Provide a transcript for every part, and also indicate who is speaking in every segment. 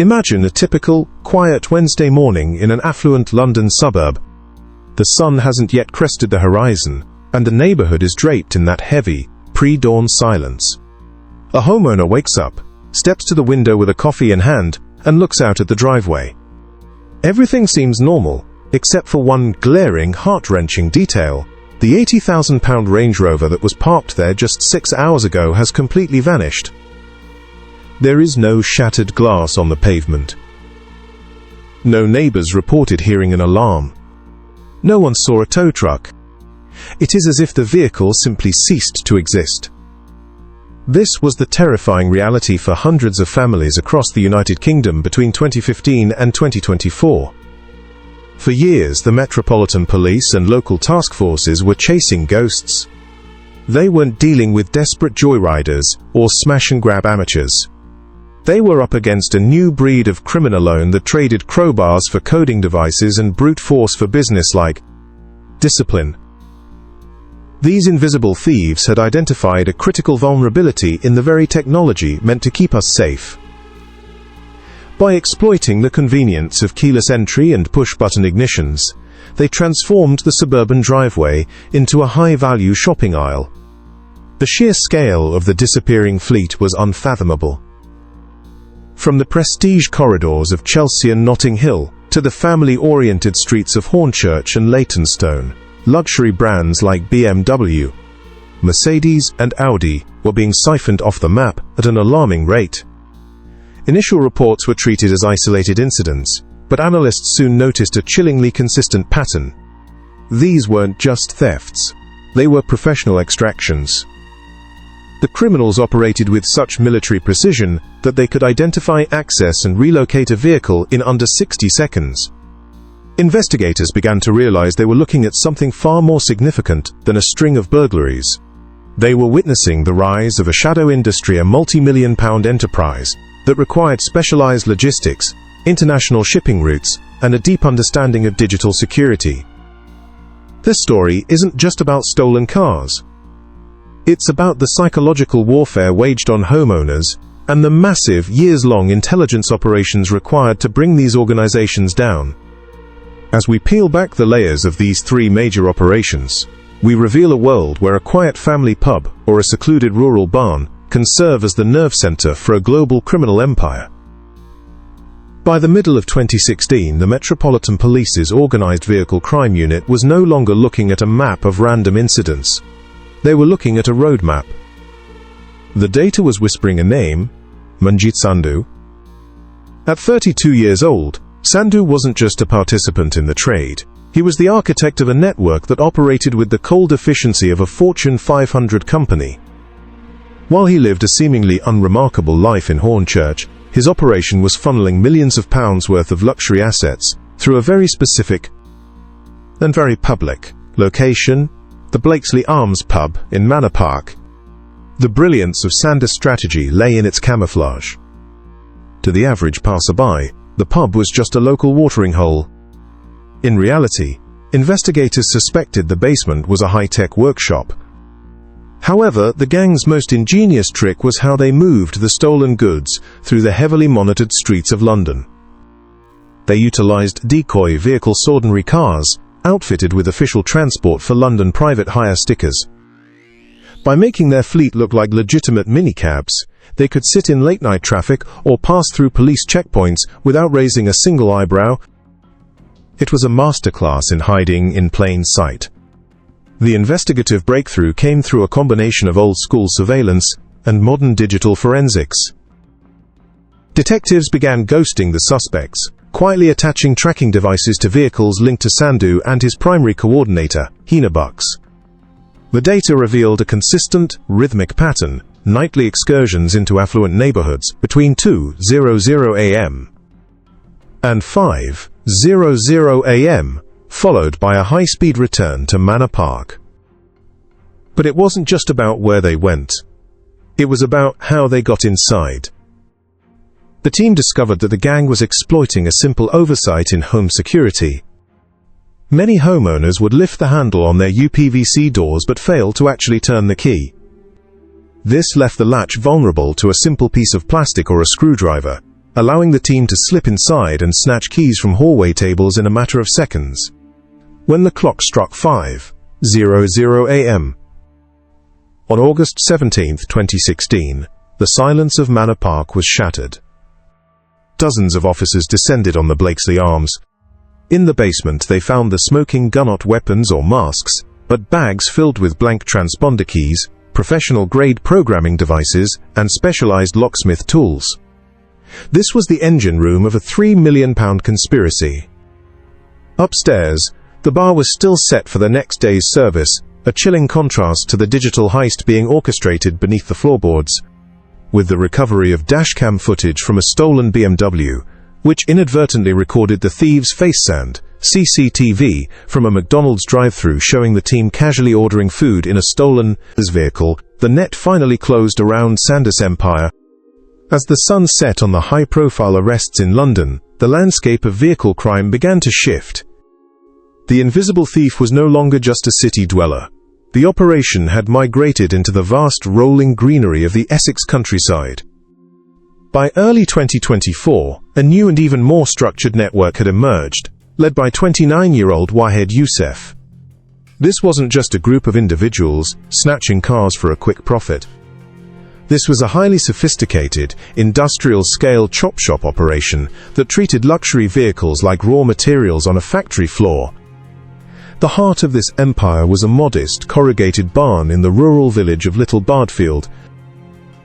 Speaker 1: Imagine a typical, quiet Wednesday morning in an affluent London suburb. The sun hasn't yet crested the horizon, and the neighborhood is draped in that heavy, pre-dawn silence. A homeowner wakes up, steps to the window with a coffee in hand, and looks out at the driveway. Everything seems normal, except for one glaring, heart-wrenching detail. The £80,000 Range Rover that was parked there just 6 hours ago has completely vanished. There is no shattered glass on the pavement. No neighbors reported hearing an alarm. No one saw a tow truck. It is as if the vehicle simply ceased to exist. This was the terrifying reality for hundreds of families across the United Kingdom between 2015 and 2024. For years, the Metropolitan Police and local task forces were chasing ghosts. They weren't dealing with desperate joyriders or smash-and-grab amateurs. They were up against a new breed of criminal that traded crowbars for coding devices and brute force for business like discipline. These invisible thieves had identified a critical vulnerability in the very technology meant to keep us safe. By exploiting the convenience of keyless entry and push-button ignitions, they transformed the suburban driveway into a high-value shopping aisle. The sheer scale of the disappearing fleet was unfathomable. From the prestige corridors of Chelsea and Notting Hill to the family-oriented streets of Hornchurch and Leytonstone, luxury brands like BMW, Mercedes and Audi were being siphoned off the map at an alarming rate. Initial reports were treated as isolated incidents, but analysts soon noticed a chillingly consistent pattern. These weren't just thefts. They were professional extractions. The criminals operated with such military precision that they could identify, access and relocate a vehicle in under 60 seconds. Investigators began to realize they were looking at something far more significant than a string of burglaries. They were witnessing the rise of a shadow industry, a multi-million-pound enterprise that required specialized logistics, international shipping routes, and a deep understanding of digital security. This story isn't just about stolen cars. It's about the psychological warfare waged on homeowners and the massive, years-long intelligence operations required to bring these organizations down. As we peel back the layers of these three major operations, we reveal a world where a quiet family pub or a secluded rural barn can serve as the nerve center for a global criminal empire. By the middle of 2016, the Metropolitan Police's Organized Vehicle Crime Unit was no longer looking at a map of random incidents. They were looking at a roadmap. The data was whispering a name: Manjit Sandu. At 32 years old, Sandu wasn't just a participant in the trade. He was the architect of a network that operated with the cold efficiency of a Fortune 500 company. While he lived a seemingly unremarkable life in Hornchurch, his operation was funneling millions of pounds worth of luxury assets through a very specific and very public location: the Blakesley Arms pub in Manor Park. The brilliance of Sandu's strategy lay in its camouflage. To the average passerby, the pub was just a local watering hole. In reality, investigators suspected the basement was a high-tech workshop. However, the gang's most ingenious trick was how they moved the stolen goods through the heavily monitored streets of London. They utilized decoy vehicles, ordinary cars, outfitted with official transport for London private hire stickers. By making their fleet look like legitimate minicabs, they could sit in late-night traffic or pass through police checkpoints without raising a single eyebrow. It was a masterclass in hiding in plain sight. The investigative breakthrough came through a combination of old-school surveillance and modern digital forensics. Detectives began ghosting the suspects, quietly attaching tracking devices to vehicles linked to Sandu and his primary coordinator, Hina Bucks. The data revealed a consistent, rhythmic pattern: nightly excursions into affluent neighborhoods between 2:00 a.m. and 5:00 a.m., followed by a high-speed return to Manor Park. But it wasn't just about where they went. It was about how they got inside. The team discovered that the gang was exploiting a simple oversight in home security. Many homeowners would lift the handle on their UPVC doors but fail to actually turn the key. This left the latch vulnerable to a simple piece of plastic or a screwdriver, allowing the team to slip inside and snatch keys from hallway tables in a matter of seconds. When the clock struck 5:00 a.m. on August 17, 2016, the silence of Manor Park was shattered. Dozens of officers descended on the Blakesley Arms. In the basement they found the smoking gun, not weapons or masks, but bags filled with blank transponder keys, professional-grade programming devices, and specialized locksmith tools. This was the engine room of a £3 million conspiracy. Upstairs, the bar was still set for the next day's service, a chilling contrast to the digital heist being orchestrated beneath the floorboards. With the recovery of dashcam footage from a stolen BMW, which inadvertently recorded the thieves' face sand, CCTV, from a McDonald's drive-thru showing the team casually ordering food in a stolen vehicle, the net finally closed around Sandus' empire. As the sun set on the high-profile arrests in London, the landscape of vehicle crime began to shift. The invisible thief was no longer just a city dweller. The operation had migrated into the vast rolling greenery of the Essex countryside. By early 2024, a new and even more structured network had emerged, led by 29-year-old Wahed Youssef. This wasn't just a group of individuals snatching cars for a quick profit. This was a highly sophisticated, industrial-scale chop shop operation that treated luxury vehicles like raw materials on a factory floor. The heart of this empire was a modest, corrugated barn in the rural village of Little Bardfield.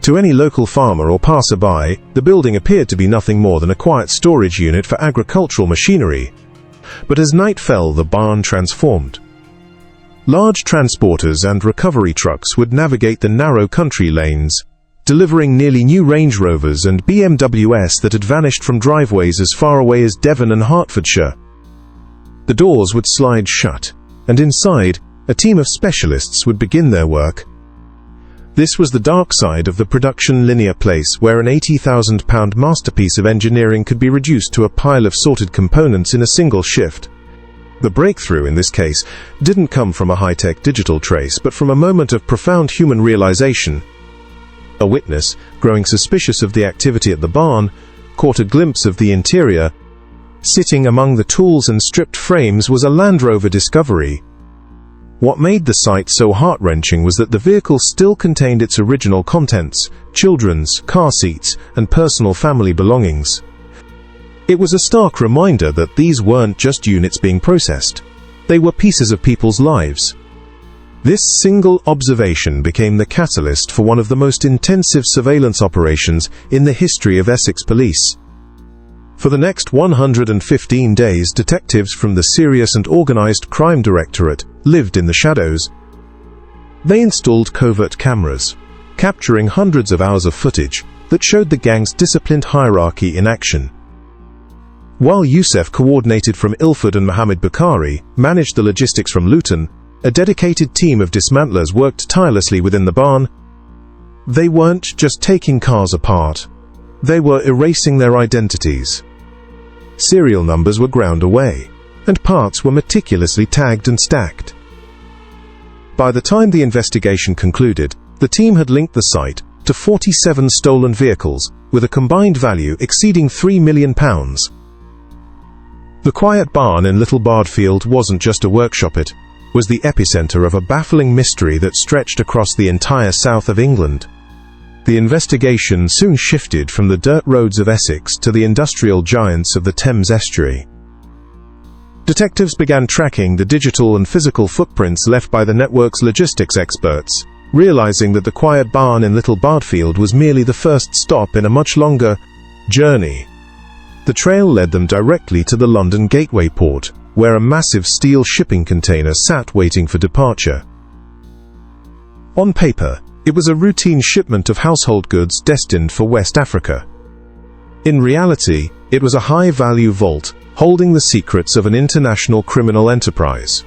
Speaker 1: To any local farmer or passerby, the building appeared to be nothing more than a quiet storage unit for agricultural machinery. But as night fell, the barn transformed. Large transporters and recovery trucks would navigate the narrow country lanes, delivering nearly new Range Rovers and BMWs that had vanished from driveways as far away as Devon and Hertfordshire. The doors would slide shut, and inside, a team of specialists would begin their work. This was the dark side of the production linear place, where an £80,000 masterpiece of engineering could be reduced to a pile of sorted components in a single shift. The breakthrough in this case didn't come from a high-tech digital trace, but from a moment of profound human realization. A witness, growing suspicious of the activity at the barn, caught a glimpse of the interior. Sitting among the tools and stripped frames was a Land Rover Discovery. What made the sight so heart-wrenching was that the vehicle still contained its original contents: children's, car seats, and personal family belongings. It was a stark reminder that these weren't just units being processed. They were pieces of people's lives. This single observation became the catalyst for one of the most intensive surveillance operations in the history of Essex Police. For the next 115 days, detectives from the Serious and Organised Crime Directorate lived in the shadows. They installed covert cameras, capturing hundreds of hours of footage that showed the gang's disciplined hierarchy in action. While Youssef, coordinated from Ilford, and Mohammed Bukhari managed the logistics from Luton, a dedicated team of dismantlers worked tirelessly within the barn. They weren't just taking cars apart. They were erasing their identities. Serial numbers were ground away, and parts were meticulously tagged and stacked. By the time the investigation concluded, the team had linked the site to 47 stolen vehicles, with a combined value exceeding £3 million. The quiet barn in Little Bardfield wasn't just a workshop, it was the epicenter of a baffling mystery that stretched across the entire south of England. The investigation soon shifted from the dirt roads of Essex to the industrial giants of the Thames estuary. Detectives began tracking the digital and physical footprints left by the network's logistics experts, realizing that the quiet barn in Little Bardfield was merely the first stop in a much longer journey. The trail led them directly to the London Gateway port, where a massive steel shipping container sat waiting for departure. On paper, it was a routine shipment of household goods destined for West Africa. In reality, it was a high-value vault holding the secrets of an international criminal enterprise.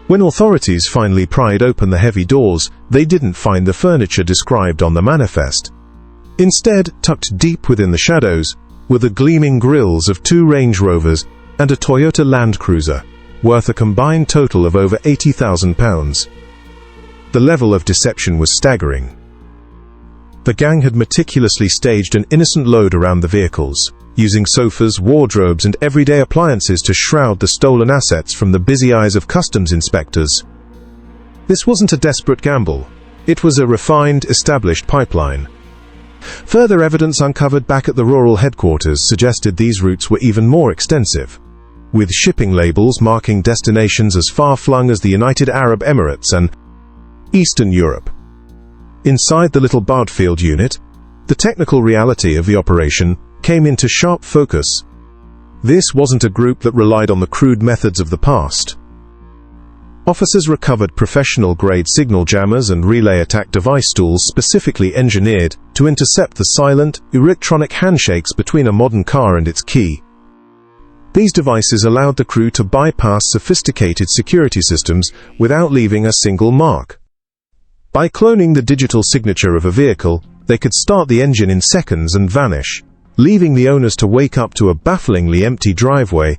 Speaker 1: When authorities finally pried open the heavy doors, they didn't find the furniture described on the manifest. Instead, tucked deep within the shadows, were the gleaming grilles of 2 Range Rovers and a Toyota Land Cruiser, worth a combined total of over £80,000. The level of deception was staggering. The gang had meticulously staged an innocent load around the vehicles, using sofas, wardrobes, and everyday appliances to shroud the stolen assets from the busy eyes of customs inspectors. This wasn't a desperate gamble. It was a refined, established pipeline. Further evidence uncovered back at the rural headquarters suggested these routes were even more extensive, with shipping labels marking destinations as far-flung as the United Arab Emirates and Eastern Europe. Inside the little Bardfield unit, the technical reality of the operation came into sharp focus. This wasn't a group that relied on the crude methods of the past. Officers recovered professional-grade signal jammers and relay attack device tools specifically engineered to intercept the silent, electronic handshakes between a modern car and its key. These devices allowed the crew to bypass sophisticated security systems without leaving a single mark. By cloning the digital signature of a vehicle, they could start the engine in seconds and vanish, leaving the owners to wake up to a bafflingly empty driveway.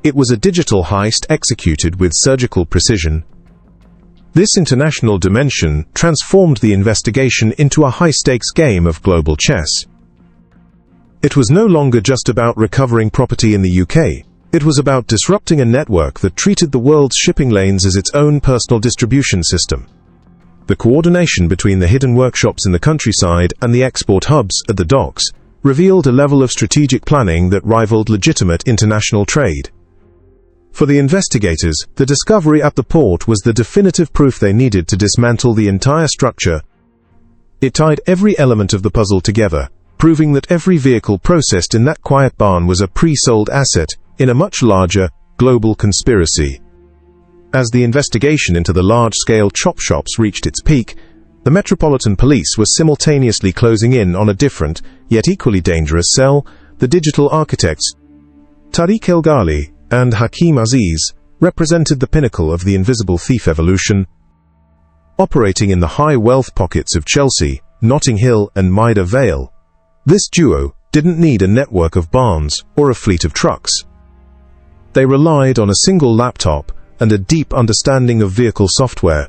Speaker 1: It was a digital heist executed with surgical precision. This international dimension transformed the investigation into a high-stakes game of global chess. It was no longer just about recovering property in the UK. It was about disrupting a network that treated the world's shipping lanes as its own personal distribution system. The coordination between the hidden workshops in the countryside and the export hubs at the docks revealed a level of strategic planning that rivaled legitimate international trade. For the investigators, the discovery at the port was the definitive proof they needed to dismantle the entire structure. It tied every element of the puzzle together, proving that every vehicle processed in that quiet barn was a pre-sold asset in a much larger, global conspiracy. As the investigation into the large-scale chop shops reached its peak, the Metropolitan Police were simultaneously closing in on a different, yet equally dangerous cell. The digital architects, Tariq El Ghali and Hakim Aziz, represented the pinnacle of the invisible thief evolution. Operating in the high wealth pockets of Chelsea, Notting Hill, and Maida Vale, this duo didn't need a network of barns or a fleet of trucks. They relied on a single laptop and a deep understanding of vehicle software.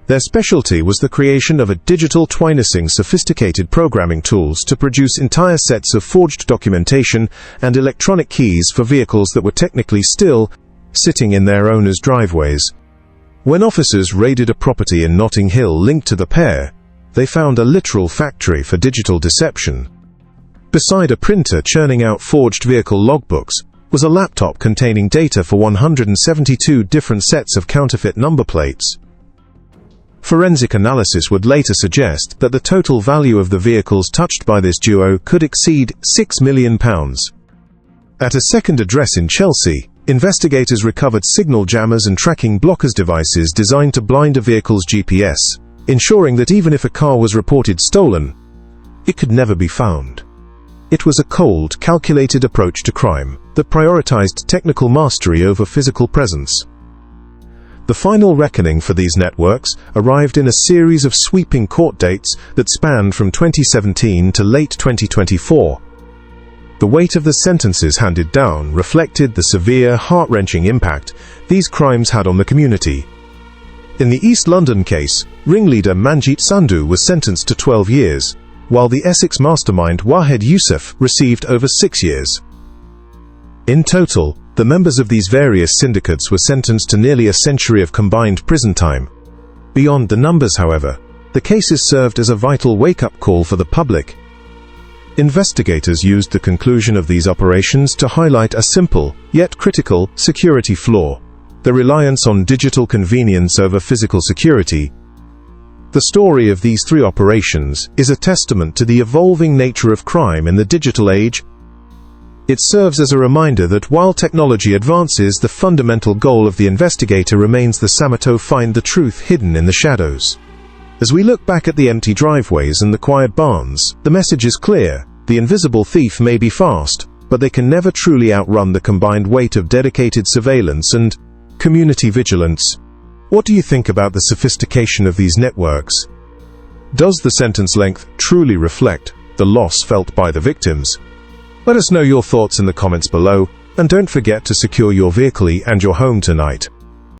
Speaker 1: Their specialty was the creation of a digital twin using sophisticated programming tools to produce entire sets of forged documentation and electronic keys for vehicles that were technically still sitting in their owners' driveways. When officers raided a property in Notting Hill linked to the pair, they found a literal factory for digital deception. Beside a printer churning out forged vehicle logbooks was a laptop containing data for 172 different sets of counterfeit number plates. Forensic analysis would later suggest that the total value of the vehicles touched by this duo could exceed £6 million. At a second address in Chelsea, investigators recovered signal jammers and tracking blockers devices designed to blind a vehicle's GPS, ensuring that even if a car was reported stolen, it could never be found. It was a cold, calculated approach to crime that prioritized technical mastery over physical presence. The final reckoning for these networks arrived in a series of sweeping court dates that spanned from 2017 to late 2024. The weight of the sentences handed down reflected the severe, heart-wrenching impact these crimes had on the community. In the East London case, ringleader Manjit Sandu was sentenced to 12 years, while the Essex mastermind Wahed Youssef received over 6 years. In total, the members of these various syndicates were sentenced to nearly a century of combined prison time. Beyond the numbers, however, the cases served as a vital wake-up call for the public. Investigators used the conclusion of these operations to highlight a simple, yet critical, security flaw: the reliance on digital convenience over physical security. The story of these three operations is a testament to the evolving nature of crime in the digital age. It serves as a reminder that while technology advances, the fundamental goal of the investigator remains the same: to find the truth hidden in the shadows. As we look back at the empty driveways and the quiet barns, the message is clear: the invisible thief may be fast, but they can never truly outrun the combined weight of dedicated surveillance and community vigilance. What do you think about the sophistication of these networks? Does the sentence length truly reflect the loss felt by the victims? Let us know your thoughts in the comments below, and don't forget to secure your vehicle and your home tonight.